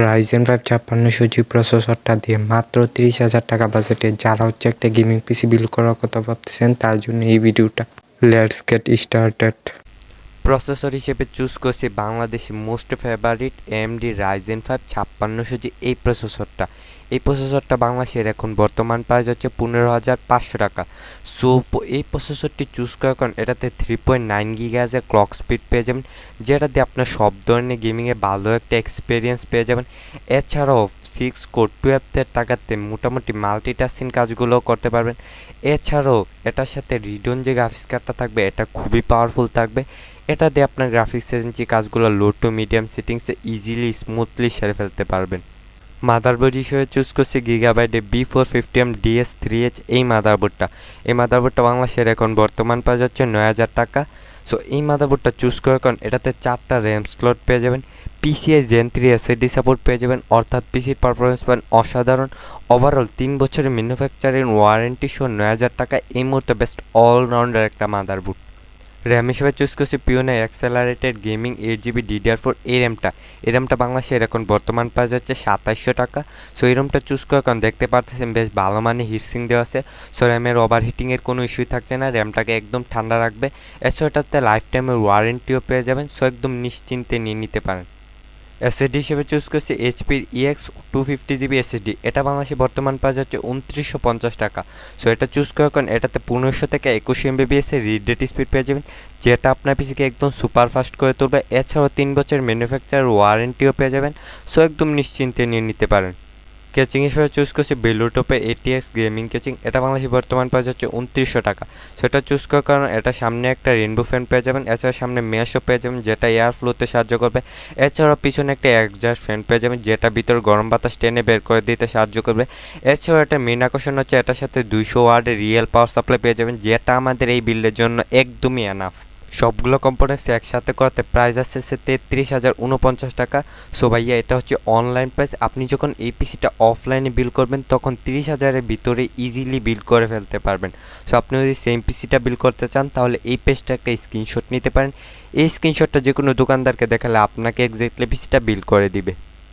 Rayzen 5 5600G প্রসেসরটা দিয়ে মাত্র 30,000 টাকা বাজেটে যারা একটা গেমিং পিসি বিল্ড করার কথা ভাবতেছেন তার জন্য এই ভিডিওটা। Let's get started. প্রসেসর হিসেবে চুজ করছি Bangladeshi most favourite AMD Rayzen 5 5600G এই প্রসেসরটা বাংলাদেশের এখন বর্তমান প্রাইস হচ্ছে 15,500 টাকা। সো এই প্রসেসরটি চুজ করার কারণ এটাতে 3.9 GHz ক্লক স্পিড পেয়ে যাবেন, যেটা দিয়ে আপনার সব ধরনের গেমিংয়ে ভালো একটা এক্সপিরিয়েন্স পেয়ে যাবেন। এছাড়াও 6 কোর 12 টাকাতে মোটামুটি মাল্টিটাস্কিং কাজগুলোও করতে পারবেন। এছাড়াও এটার সাথে রিডন যে গ্রাফিক্স কার্ডটা থাকবে এটা খুবই পাওয়ারফুল থাকবে। এটা দিয়ে আপনার গ্রাফিক্স এজেন্সি কাজগুলো লো টু মিডিয়াম সেটিংসে ইজিলি স্মুথলি সেরে ফেলতে পারবেন। মাদারবোর্ড হিসেবে চুজ করছি গিগাবাইটের B450M DS3H এই মাদারবোর্ডটা বাংলাদেশের এখন বর্তমান প্রাইস হচ্ছে 9,000 টাকা। সো এই মাদারবোর্ডটা চুজ করার কারণ এটাতে 4টা র্যাম স্লট পেয়ে যাবেন, PCI Gen 3 SSD সাপোর্ট পেয়ে যাবেন, অর্থাৎ পিসির পারফরমেন্স পান অসাধারণ। ওভারঅল 3 বছরের ম্যানুফ্যাকচারিং ওয়ারেন্টি সহ 9,000 টাকা এই মুহূর্তে বেস্ট অলরাউন্ডার একটা মাদারবোর্ড। র্যাম হিসেবে চুজ করছি পিওনে অ্যাক্সেলারেটেড গেমিং 8GB DDR4 এই র্যামটা বাংলাদেশের এখন বর্তমান প্রাইস হচ্ছে 2700 টাকা। সো এই র্যামটা চুজ করার কারণ দেখতে পারতেছেন বেশ ভালো মানে হিটসিং দেওয়া আছে। সো র্যামের ওভারহিটিংয়ের কোনো ইস্যুই থাকছে না, র্যামটাকে একদম ঠান্ডা রাখবে। এছাড়া এটাতে লাইফ টাইমের ওয়ারেন্টিও পেয়ে যাবেন। সো একদম নিশ্চিন্তে নিয়ে নিতে পারেন। এসএসডি হিসেবে চুজ করছি এইচপির EX 250GB এসএসডি। এটা বাংলাদেশে বর্তমান প্রাইস হচ্ছে 2950 টাকা। সো এটা চুজ করার কারণ এটাতে 1500 থেকে 2100 MBps এর রিড রেট স্পিড পেয়ে যাবেন, যেটা আপনার পিসিকে একদম সুপার ফাস্ট করে তুলবে। এছাড়াও 3 বছরের ম্যানুফ্যাকচার ওয়ারেন্টিও পেয়ে যাবেন। সো একদম নিশ্চিন্তে নিয়ে নিতে পারেন। কেচিং হিসেবে চুজ করছি বেলুটপের ATX গেমিং কেচিং। এটা বাংলাদেশে বর্তমান প্রাইস হচ্ছে 2900 টাকা। সো এটা চুজ করার কারণ এটা সামনে একটা রেনবো ফ্যান পেয়ে যাবেন, এছাড়া সামনে মেশও পেয়ে যাবেন যেটা এয়ার ফ্লোতে সাহায্য করবে। এছাড়াও পিছনে একটা এক্সজস্ট ফ্যান পেয়ে যাবেন যেটা ভিতর গরম বাতাস টেনে বের করে দিতে সাহায্য করবে। এছাড়াও একটা মেন আকর্ষণ হচ্ছে এটার সাথে 200 ওয়াটের রিয়েল পাওয়ার সাপ্লাই পেয়ে যাবেন, যেটা আমাদের এই বিল্ডের জন্য একদমই এনাফ। সবগুলো কম্পোনেন্টস একসাথে করাতে প্রাইস আসছে 33,049 টাকা। সো ভাইয়া এটা হচ্ছে অনলাইন প্রাইস। আপনি যখন এই পিসিটা অফলাইনে বিল্ড করবেন তখন 30,000-এর ভিতরে ইজিলি বিল্ড করে ফেলতে পারবেন। সো আপনি যদি সেম পিসিটা বিল্ড করতে চান তাহলে এই পেজটা একটা স্ক্রিনশট নিতে পারেন। এই স্ক্রিনশটটা যে কোনো দোকানদারকে দেখালে আপনাকে এক্স্যাক্টলি পিসিটা বিল্ড করে দিবে।